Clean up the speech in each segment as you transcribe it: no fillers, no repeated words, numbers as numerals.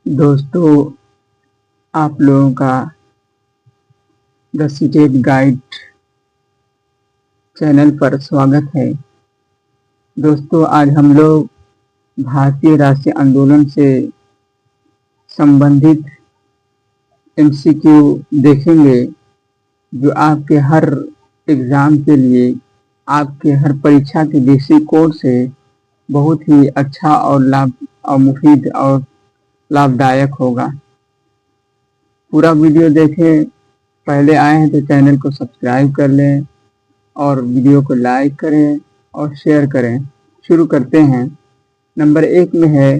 दोस्तों, आप लोगों का द स्टेट गाइड चैनल पर स्वागत है। दोस्तों, आज हम लोग भारतीय राष्ट्रीय आंदोलन से संबंधित एमसीक्यू देखेंगे, जो आपके हर एग्ज़ाम के लिए, आपके हर परीक्षा के दृष्टिकोण से बहुत ही अच्छा और मुफीद और लाभदायक होगा। पूरा वीडियो देखें। पहले आए हैं तो चैनल को सब्सक्राइब कर लें और वीडियो को लाइक करें और शेयर करें। शुरू करते हैं। नंबर 1 में है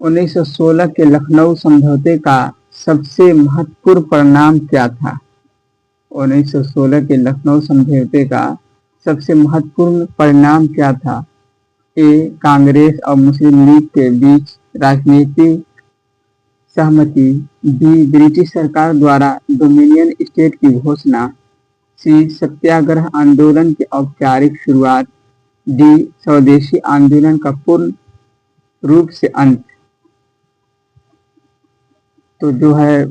1916 के लखनऊ समझौते का सबसे महत्वपूर्ण परिणाम क्या था? 1916 के लखनऊ समझौते का सबसे महत्वपूर्ण परिणाम क्या था? ए. कांग्रेस और मुस्लिम लीग के बीच राजनीतिक सहमति। बी. ब्रिटिश सरकार द्वारा डोमिनियन स्टेट की घोषणा। सी. सत्याग्रह आंदोलन की औपचारिक शुरुआत। डी. स्वदेशी आंदोलन का पूर्ण रूप से अंत। तो जो है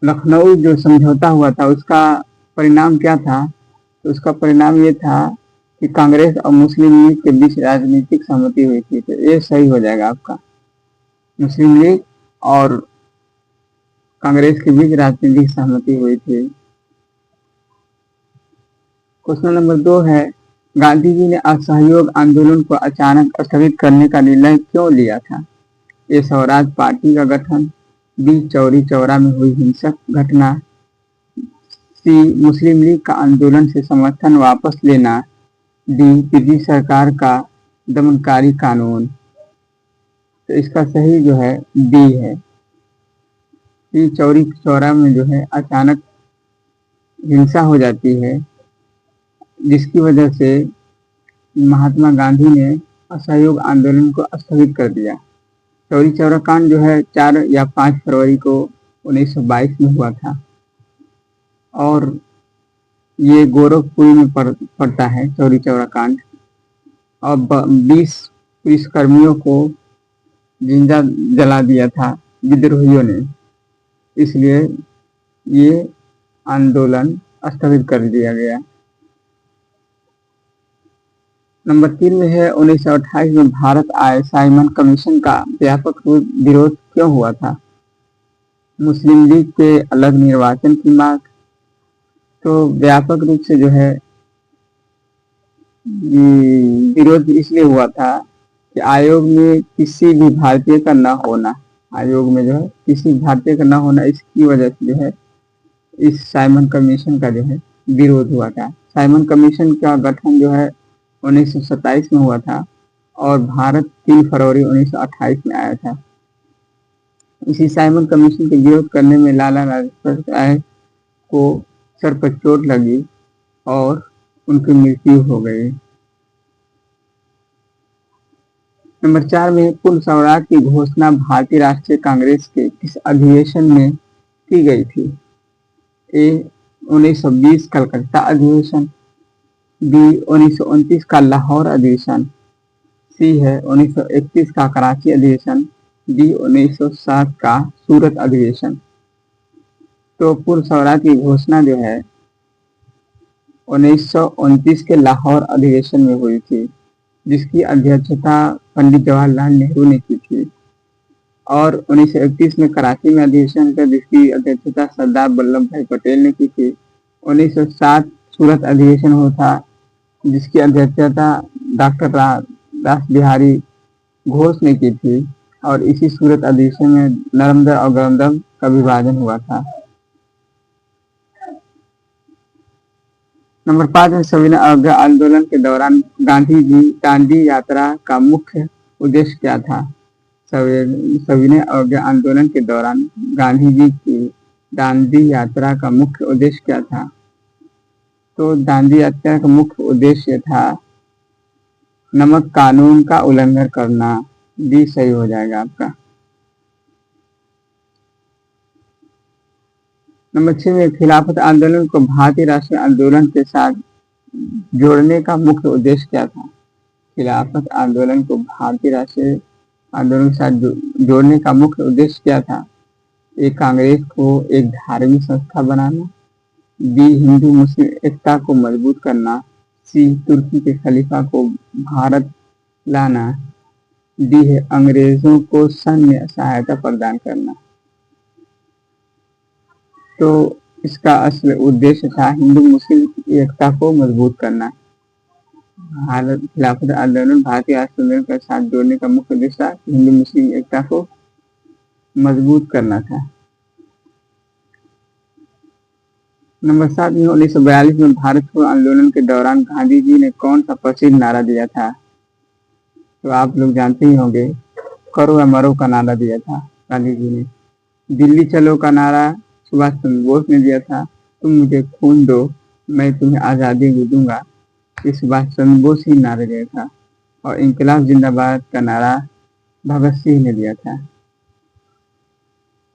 लखनऊ जो समझौता हुआ था उसका परिणाम क्या था? तो उसका परिणाम ये था कि कांग्रेस और मुस्लिम लीग के बीच राजनीतिक सहमति हुई थी। तो ये सही हो जाएगा आपका। मुस्लिम लीग और कांग्रेस के बीच राजनीतिक सहमति हुई थी। क्वेश्चन नंबर 2 है, गांधी जी ने असहयोग आंदोलन को अचानक स्थगित करने का निर्णय क्यों लिया था? ए. स्वराज पार्टी का गठन। बी. चौरी चौरा में हुई हिंसक घटना। सी. मुस्लिम लीग का आंदोलन से समर्थन वापस लेना। डी. ब्रिटिश सरकार का दमनकारी कानून। तो इसका सही जो है डी है। सी. चौरी चौरा में जो है अचानक हिंसा हो जाती है, जिसकी वजह से महात्मा गांधी ने असहयोग आंदोलन को स्थगित कर दिया। चौरी चौरा कांड जो है 4 या 5 फरवरी को 1922 में हुआ था और ये गोरखपुरी में पड़ता है चौरी चौरा कांड। और 20 पुलिसकर्मियों को जिंदा जला दिया था विद्रोहियों ने, इसलिए ये आंदोलन स्थगित कर दिया गया। नंबर 3 में है 1928 में भारत आए साइमन कमीशन का व्यापक विरोध क्यों हुआ था? मुस्लिम लीग के अलग निर्वाचन की मांग। तो व्यापक रूप से जो है विरोध इसलिए हुआ था कि आयोग में किसी भी भारतीय का न होना, आयोग में जो है किसी भारतीय का न होना, इसकी वजह से जो है इस साइमन कमीशन का जो है विरोध हुआ था। साइमन कमीशन का गठन जो है 1927 में हुआ था और भारत 3 फरवरी 1928 में आया था। इसी साइमन कमीशन के विरोध करने में लाला लाजपत राय को सर पर चोट लगी और उनकी मृत्यु हो गई। नंबर 4 में पूर्ण स्वराज की घोषणा भारतीय राष्ट्रीय कांग्रेस के किस अधिवेशन में की गई थी? ए. 1920 कलकत्ता अधिवेशन। बी. 1929 का लाहौर अधिवेशन। सी है 1931 का कराची अधिवेशन। डी. 1960 का सूरत अधिवेशन। तो पूर्ण स्वराज की घोषणा जो है 1929 के लाहौर अधिवेशन में हुई थी, जिसकी अध्यक्षता पंडित जवाहरलाल नेहरू ने की थी। और 1931 में कराची में अधिवेशन का जिसकी अध्यक्षता सरदार वल्लभ भाई पटेल ने की थी। 1960 सूरत अधिवेशन हुआ था, जिसकी अध्यक्षता डॉक्टर रास बिहारी घोष ने की थी और इसी सूरत अधिवेशन में नरम दल और गरम दल का विभाजन हुआ था। नंबर 5 में सविनय अवज्ञा आंदोलन के दौरान गांधी जी दांडी यात्रा का मुख्य उद्देश्य क्या था? सविनय अवज्ञा आंदोलन के दौरान गांधी जी की दांडी यात्रा का मुख्य उद्देश्य क्या था? तो दांडी यात्रा का मुख्य उद्देश्य था नमक कानून का उल्लंघन करना। डी सही हो जाएगा आपका। नंबर 6 में खिलाफत आंदोलन को भारतीय राष्ट्रीय आंदोलन के साथ जोड़ने का मुख्य उद्देश्य क्या था? खिलाफत आंदोलन को भारतीय राष्ट्रीय आंदोलन के साथ जोड़ने का मुख्य उद्देश्य क्या था? ए. कांग्रेस को एक धार्मिक संस्था बनाना। बी. हिंदू मुस्लिम एकता को मजबूत करना। सी. तुर्की के खलीफा को भारत लाना। डी है अंग्रेजों को सैन्य सहायता प्रदान करना। तो इसका असल उद्देश्य था हिंदू मुस्लिम एकता को मजबूत करना। भारत खिलाफत आंदोलन भारतीय राष्ट्रीय आंदोलन के साथ जोड़ने का मुख्य उद्देश्य था हिंदू मुस्लिम एकता को मजबूत करना था। नंबर 7 में 1942 में भारत छोड़ो आंदोलन के दौरान गांधी जी ने कौन सा प्रसिद्ध नारा दिया था? तो आप लोग जानते ही होंगे, करो या मरो का नारा दिया था गांधी जी ने। दिल्ली चलो का नारा सुभाष चंद्र बोस ने दिया था। तुम मुझे खून दो, मैं तुम्हें आज़ादी भी दूंगा, ये सुभाष चंद्र बोस ही नारा दिया था। और इंकलाब जिंदाबाद का नारा भगत सिंह ने दिया था।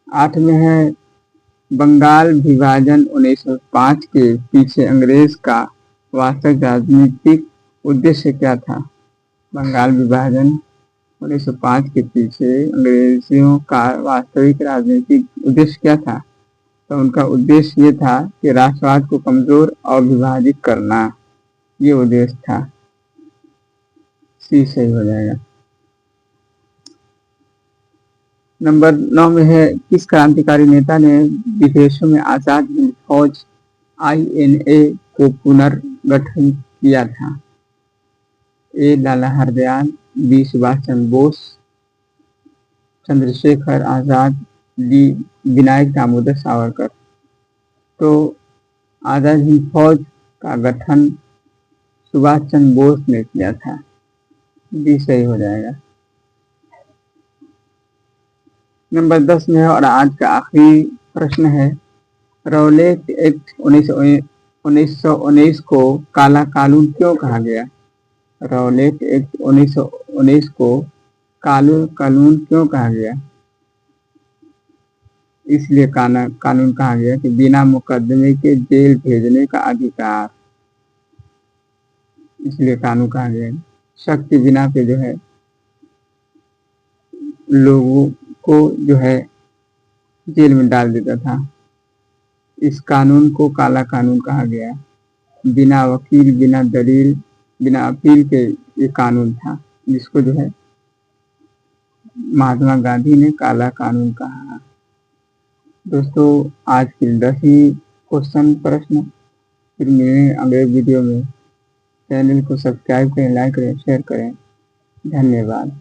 8 में है बंगाल विभाजन 1905 के पीछे अंग्रेज का वास्तविक राजनीतिक उद्देश्य क्या था? बंगाल विभाजन 1905 के पीछे अंग्रेजों का वास्तविक राजनीतिक उद्देश्य क्या था? तो उनका उद्देश्य ये था कि राष्ट्रवाद को कमजोर और विभाजित करना, ये उद्देश्य था। सी सही हो जाएगा। नंबर 9 में है किस क्रांतिकारी नेता ने विदेशों में आजाद हिंद फौज INA को पुनर्गठन किया था? ए. लाला हरदयाल। बी. सुभाष चंद्र बोस। चंद्रशेखर आजाद। डी. विनायक दामोदर सावरकर। तो आजाद हिंद फौज का गठन सुभाष चंद्र बोस ने किया था। बी सही हो जाएगा। नंबर 10 में है और आज का आखिरी प्रश्न है, रौलेट एक्ट 1919 को काला कानून क्यों कहा गया? रौलेट एक्ट 1919 को काला कानून क्यों कहा गया? इसलिए कानून कहा गया कि बिना मुकदमे के जेल भेजने का अधिकार, इसलिए कानून कहा गया। शक्ति बिना पे जो है लोगों को जो है जेल में डाल देता था। इस कानून को काला कानून कहा गया। बिना वकील, बिना दलील, बिना अपील के ये कानून था, जिसको जो है महात्मा गांधी ने काला कानून कहा। दोस्तों, आज के 10 ही क्वेश्चन प्रश्न, फिर मिलेंगे अगले वीडियो में। चैनल को सब्सक्राइब करें, लाइक करें, शेयर करें। धन्यवाद।